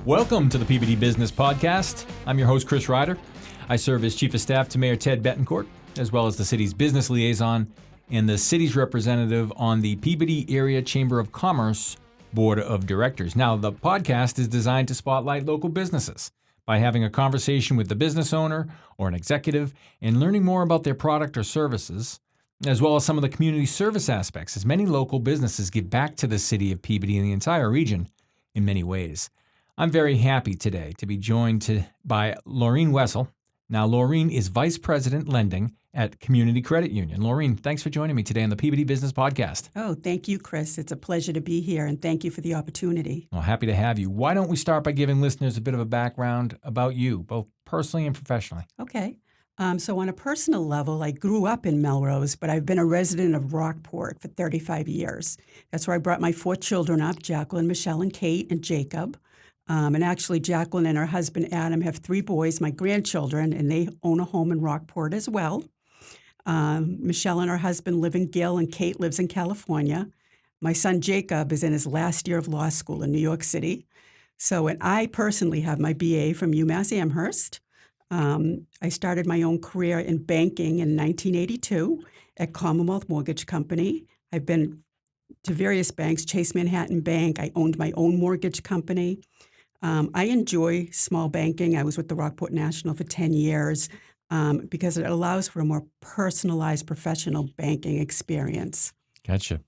Welcome to the Peabody Business Podcast. I'm your host, Chris Ryder. I serve as Chief of Staff to Mayor Ted Betancourt, as well as the city's business liaison and the city's representative on the Peabody Area Chamber of Commerce Board of Directors. Now, the podcast is designed to spotlight local businesses by having a conversation with the business owner or an executive and learning more about their product or services, as well as some of the community service aspects, as many local businesses give back to the city of Peabody and the entire region in many ways. I'm very happy today to be joined by Laurene Wessel. Now, Laurene is Vice President Lending at Community Credit Union. Laurene, thanks for joining me today on the Peabody Business Podcast. Oh, thank you, Chris. It's a pleasure to be here, and thank you for the opportunity. Well, happy to have you. Why don't we start by giving listeners a bit of a background about you, both personally and professionally? Okay. So on a personal level, I grew up in Melrose, but I've been a resident of Rockport for 35 years. That's where I brought my 4 children up, Jacqueline, Michelle, and Kate, and Jacob. And actually, Jacqueline and her husband, Adam, have 3 boys, my grandchildren, and they own a home in Rockport as well. Michelle and her husband live in Gill, and Kate lives in California. My son, Jacob, is in his last year of law school in New York City. So, and I personally have my BA from UMass Amherst. I started my own career in banking in 1982 at Commonwealth Mortgage Company. I've been to various banks, Chase Manhattan Bank. I owned my own mortgage company. I enjoy small banking. I was with the Rockport National for 10 years because it allows for a more personalized professional banking experience. Gotcha.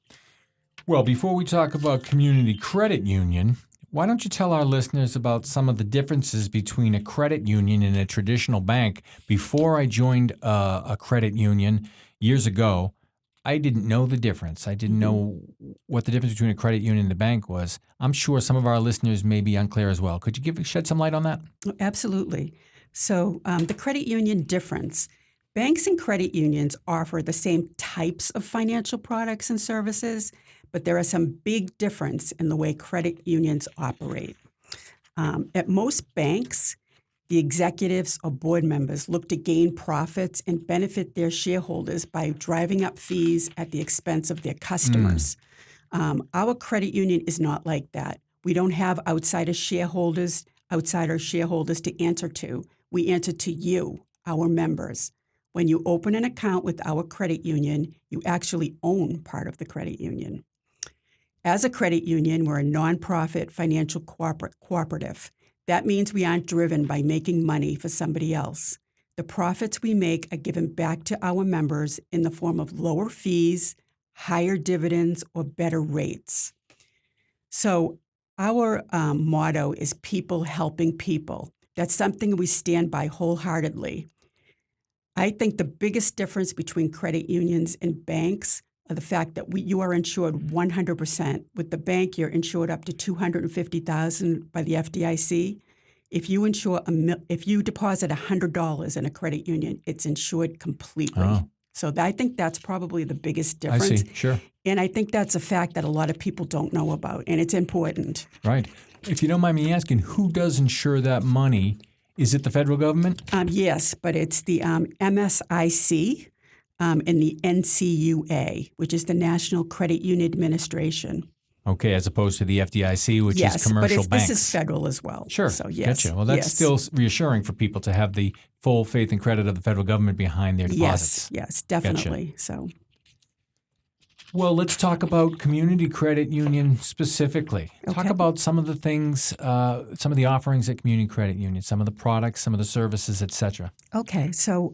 Well, before we talk about Community Credit Union, why don't you tell our listeners about some of the differences between a credit union and a traditional bank? Before I joined a credit union years ago, I didn't know the difference. I didn't know what the difference between a credit union and a bank was. I'm sure some of our listeners may be unclear as well. Could you shed some light on that? Absolutely. So the credit union difference. Banks and credit unions offer the same types of financial products and services, but there are some big difference in the way credit unions operate. At most banks, the executives or board members look to gain profits and benefit their shareholders by driving up fees at the expense of their customers. Our credit union is not like that. We don't have outsider shareholders to answer to. We answer to you, our members. When you open an account with our credit union, you actually own part of the credit union. As a credit union, we're a nonprofit financial cooperative. That means we aren't driven by making money for somebody else. The profits we make are given back to our members in the form of lower fees, higher dividends, or better rates. So our motto is people helping people. That's something we stand by wholeheartedly. I think the biggest difference between credit unions and banks are the fact that you are insured 100%. With the bank, you're insured up to $250,000 by the FDIC. If you deposit $100 in a credit union, it's insured completely. Oh. So I think that's probably the biggest difference. I see, sure. And I think that's a fact that a lot of people don't know about, and it's important. Right. If you don't mind me asking, who does insure that money? Is it the federal government? Yes, but it's the MSIC. And the NCUA, which is the National Credit Union Administration. Okay, as opposed to the FDIC, which is commercial banks. Yes, but this is federal as well. Sure, so, yes. Gotcha. Well, that's still reassuring for people to have the full faith and credit of the federal government behind their deposits. Yes, definitely. Gotcha. So, well, let's talk about Community Credit Union specifically. Okay. Talk about some of the things, some of the offerings at Community Credit Union, some of the products, some of the services, et cetera. Okay, so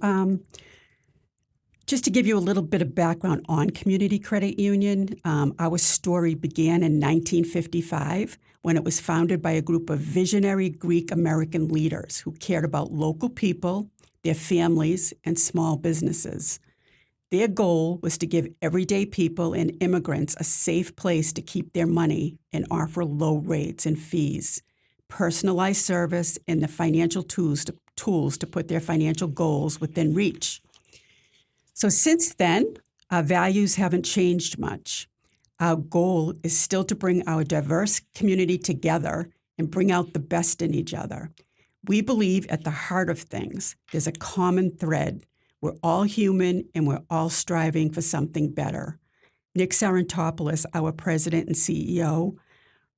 just to give you a little bit of background on Community Credit Union, our story began in 1955 when it was founded by a group of visionary Greek-American leaders who cared about local people, their families, and small businesses. Their goal was to give everyday people and immigrants a safe place to keep their money and offer low rates and fees, personalized service, and the financial tools to put their financial goals within reach. So since then, our values haven't changed much. Our goal is still to bring our diverse community together and bring out the best in each other. We believe at the heart of things, there's a common thread. We're all human and we're all striving for something better. Nick Sarantopoulos, our president and CEO,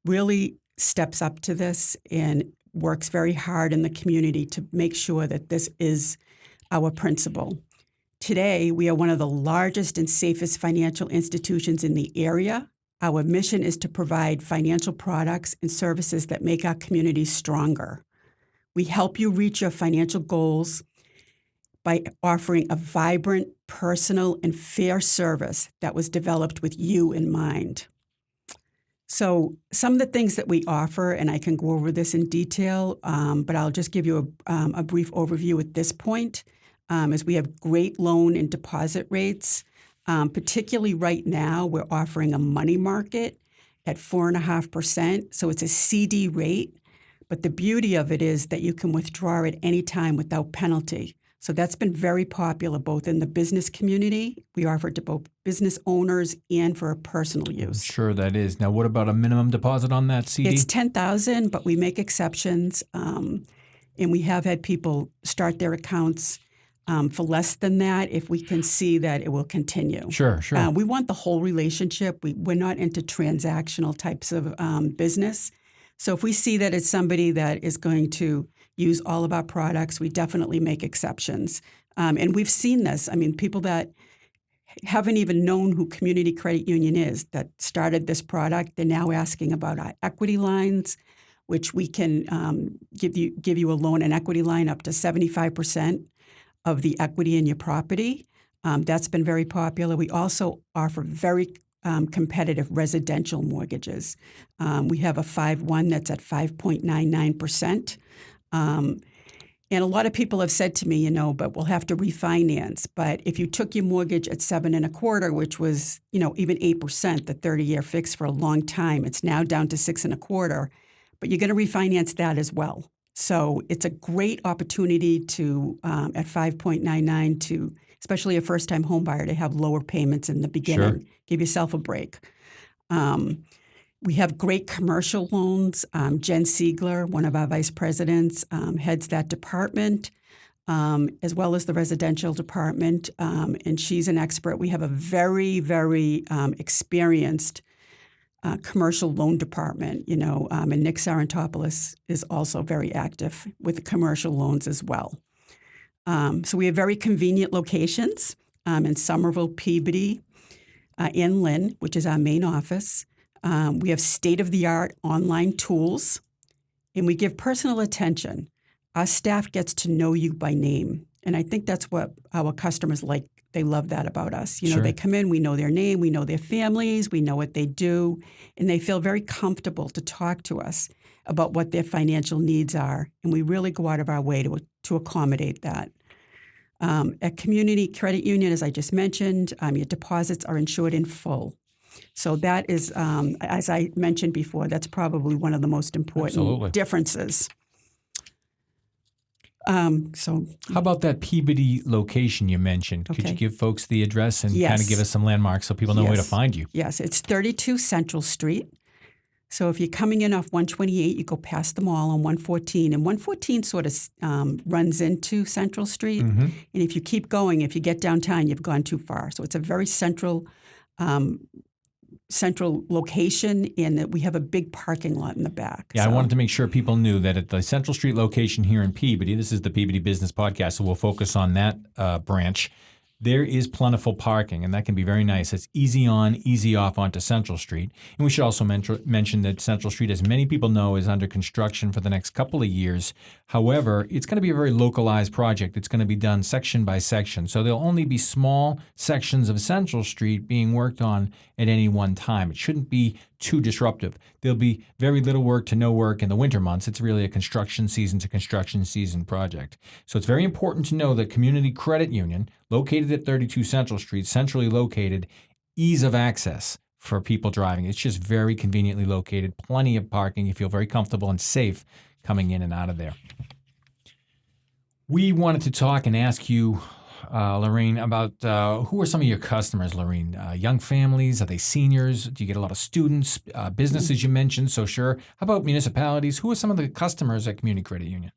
really steps up to this and works very hard in the community to make sure that this is our principle. Today, we are one of the largest and safest financial institutions in the area. Our mission is to provide financial products and services that make our communities stronger. We help you reach your financial goals by offering a vibrant, personal, and fair service that was developed with you in mind. So some of the things that we offer, and I can go over this in detail, but I'll just give you a brief overview at this point, is we have great loan and deposit rates. Particularly right now, we're offering a money market at 4.5%. So it's a CD rate. But the beauty of it is that you can withdraw at any time without penalty. So that's been very popular both in the business community. We offer it to both business owners and for personal use. Sure, that is. Now, what about a minimum deposit on that CD? It's $10,000, but we make exceptions. And we have had people start their accounts for less than that if we can see that it will continue. Sure. We want the whole relationship. We're not into transactional types of business. So if we see that it's somebody that is going to use all of our products, we definitely make exceptions. And we've seen this. I mean, people that haven't even known who Community Credit Union is that started this product, they're now asking about our equity lines, which we can give you a loan and equity line up to 75% of the equity in your property. That's been very popular. We also offer very competitive residential mortgages. We have a 5/1 that's at 5.99%. And a lot of people have said to me, but we'll have to refinance. But if you took your mortgage at 7.25%, which was, even 8%, the 30-year fix for a long time, it's now down to 6.25%. But you're going to refinance that as well. So it's a great opportunity to, at 5.99, to, especially a first-time home buyer, to have lower payments in the beginning. Sure. Give yourself a break. We have great commercial loans. Jen Siegler, one of our vice presidents, heads that department, as well as the residential department, and she's an expert. We have a very, very experienced commercial loan department, and Nick Sarantopoulos is also very active with commercial loans as well. So we have very convenient locations in Somerville, Peabody, and Lynn, which is our main office. We have state-of-the-art online tools, and we give personal attention. Our staff gets to know you by name, and I think that's what our customers like. They love that about us. Sure. They come in, we know their name, we know their families, we know what they do, and they feel very comfortable to talk to us about what their financial needs are, and we really go out of our way to accommodate that. At Community Credit Union, as I just mentioned, your deposits are insured in full. So that is, as I mentioned before, that's probably one of the most important differences. How about that Peabody location you mentioned? Okay. Could you give folks the address and Yes. kind of give us some landmarks so people know where to find you? Yes, it's 32 Central Street. So if you're coming in off 128, you go past the mall on 114. And 114 sort of runs into Central Street. Mm-hmm. And if you keep going, if you get downtown, you've gone too far. So it's a very central location, and that we have a big parking lot in the back. Yeah, I wanted to make sure people knew that at the Central Street location here in Peabody, this is the Peabody Business Podcast, so we'll focus on that branch. There is plentiful parking, and that can be very nice. It's easy on, easy off onto Central Street. And we should also mention that Central Street, as many people know, is under construction for the next couple of years. However, it's going to be a very localized project. It's going to be done section by section. So there'll only be small sections of Central Street being worked on at any one time. It shouldn't be too disruptive. There'll be very little work to no work in the winter months. It's really a construction season to construction season project. So it's very important to know that Community Credit Union, located at 32 Central Street, centrally located, ease of access for people driving. It's just very conveniently located, plenty of parking. You feel very comfortable and safe coming in and out of there. We wanted to talk and ask you, Laurene, about who are some of your customers, Laurene? Young families? Are they seniors? Do you get a lot of students? Businesses you mentioned, so sure. How about municipalities? Who are some of the customers at Community Credit Union?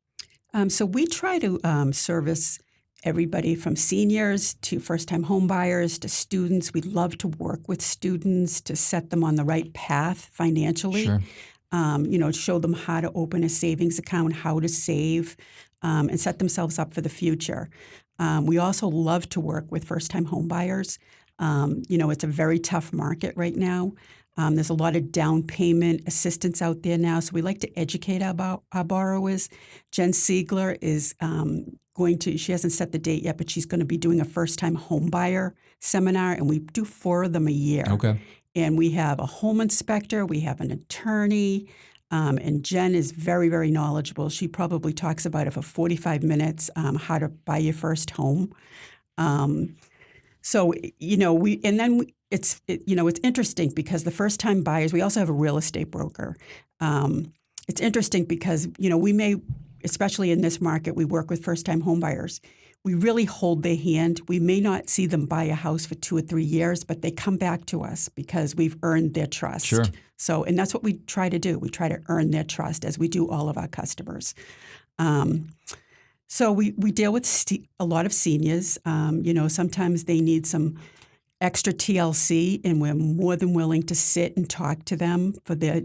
So we try to service everybody from seniors to first-time home buyers to students. We love to work with students to set them on the right path financially. Sure. show them how to open a savings account, how to save, and set themselves up for the future. We also love to work with first-time home buyers. It's a very tough market right now. There's a lot of down payment assistance out there now, so we like to educate our borrowers. Jen Siegler is she hasn't set the date yet, but she's going to be doing a first-time home buyer seminar, and we do 4 of them a year. Okay. And we have a home inspector, we have an attorney, and Jen is very, very knowledgeable. She probably talks about it for 45 minutes, how to buy your first home. It's interesting because the first-time buyers, we also have a real estate broker. It's interesting because, we may, especially in this market, we work with first-time home buyers. We really hold their hand. We may not see them buy a house for 2 or 3 years, but they come back to us because we've earned their trust. Sure. So, and that's what we try to do. We try to earn their trust as we do all of our customers. So we deal with a lot of seniors. Sometimes they need some extra TLC, and we're more than willing to sit and talk to them for their,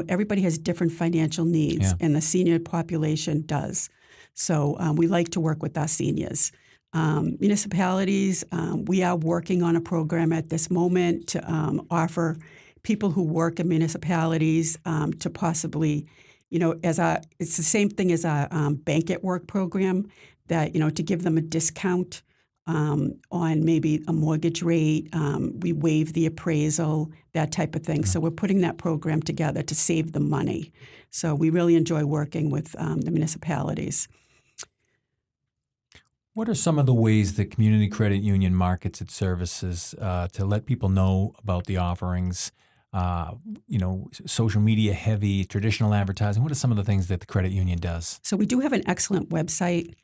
everybody has different financial needs, and the senior population does. So we like to work with our seniors. Municipalities, we are working on a program at this moment to offer people who work in municipalities to possibly, it's the same thing as our Bank at Work program, that, to give them a discount on maybe a mortgage rate. We waive the appraisal, that type of thing. So we're putting that program together to save them money. So we really enjoy working with the municipalities. What are some of the ways the Community Credit Union markets its services to let people know about the offerings? Social media heavy, traditional advertising. What are some of the things that the credit union does? So we do have an excellent website.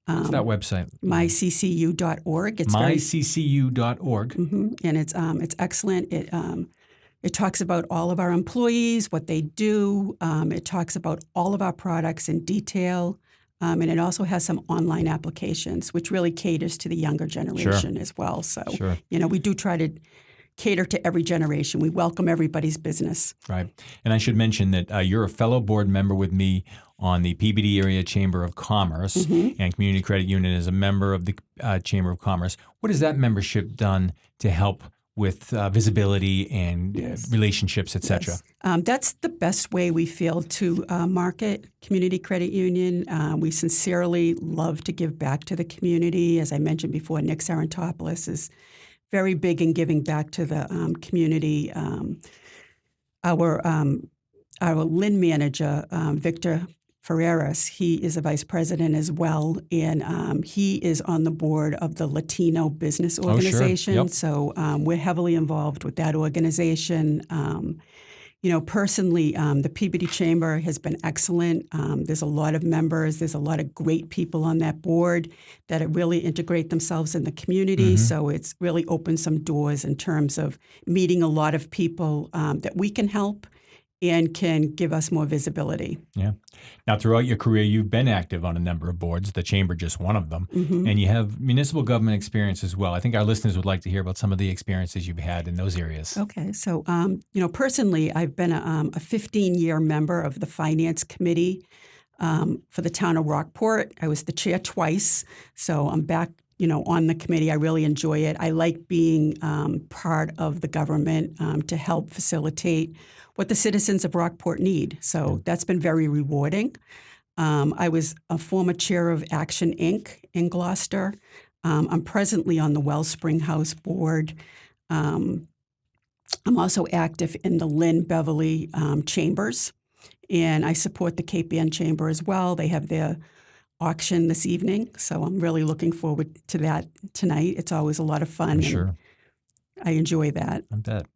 What's that website? myccu.org. It's myccu.org. And it's excellent. It talks about all of our employees, what they do. It talks about all of our products in detail. And it also has some online applications, which really caters to the younger generation as well. So, we do try to cater to every generation. We welcome everybody's business. Right. And I should mention that you're a fellow board member with me on the Peabody Area Chamber of Commerce, and Community Credit Union is a member of the Chamber of Commerce. What has that membership done to help with visibility and relationships, et cetera? That's the best way we feel to market Community Credit Union. We sincerely love to give back to the community. As I mentioned before, Nick Sarantopoulos is very big in giving back to the community. Our LIN manager, Victor Ferreras, he is a vice president as well, and he is on the board of the Latino Business Organization. Yep. So we're heavily involved with that organization. Personally, the Peabody Chamber has been excellent. There's a lot of members. There's a lot of great people on that board that really integrate themselves in the community. So it's really opened some doors in terms of meeting a lot of people that we can help and can give us more visibility. Yeah. Now, throughout your career, you've been active on a number of boards, the Chamber just one of them, and you have municipal government experience as well. I think our listeners would like to hear about some of the experiences you've had in those areas. Okay. So, personally, I've been a 15-year member of the Finance Committee for the town of Rockport. I was the chair twice, so I'm back on the committee. I really enjoy it. I like being part of the government to help facilitate what the citizens of Rockport need. So that's been very rewarding. I was a former chair of Action Inc. in Gloucester. I'm presently on the Wellspring House board. I'm also active in the Lynn Beverly Chambers, and I support the Cape Ann Chamber as well. They have their auction this evening, so I'm really looking forward to that tonight. It's always a lot of fun. Sure. I enjoy that. I bet.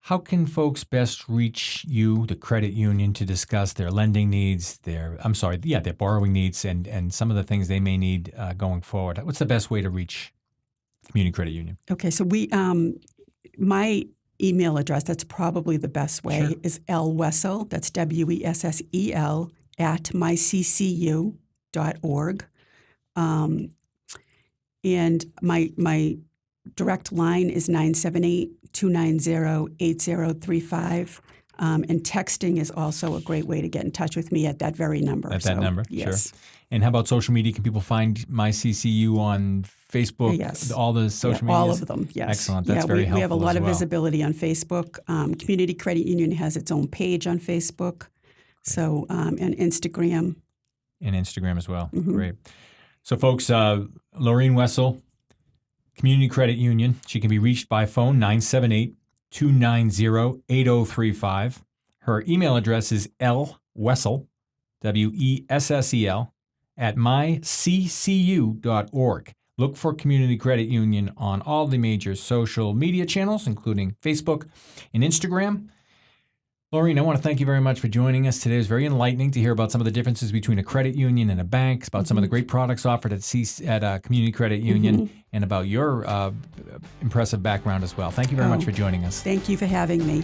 How can folks best reach you, the credit union, to discuss their lending needs, their borrowing needs, and some of the things they may need going forward? What's the best way to reach Community Credit Union? Okay, so my email address, that's probably the best way, is Wessel, that's Wessel, at myccu.org. And my direct line is 978-290-8035. And texting is also a great way to get in touch with me at that very number. At that number, yes. sure. And how about social media? Can people find My CCU on Facebook? Yes. All the social media? All of them, yes. Excellent. That's very helpful. We have a lot as of well. visibility on Facebook. Community Credit Union has its own page on Facebook. So, and Instagram. And Instagram as well. Mm-hmm. Great. So, folks, Laurene Wessel, Community Credit Union. She can be reached by phone, 978-290-8035. Her email address is lwessel, Wessel, at myccu.org. Look for Community Credit Union on all the major social media channels, including Facebook and Instagram. Laurene, I want to thank you very much for joining us today. It was very enlightening to hear about some of the differences between a credit union and a bank, about some of the great products offered at Community Credit Union, and about your impressive background as well. Thank you very much for joining us. Thank you for having me.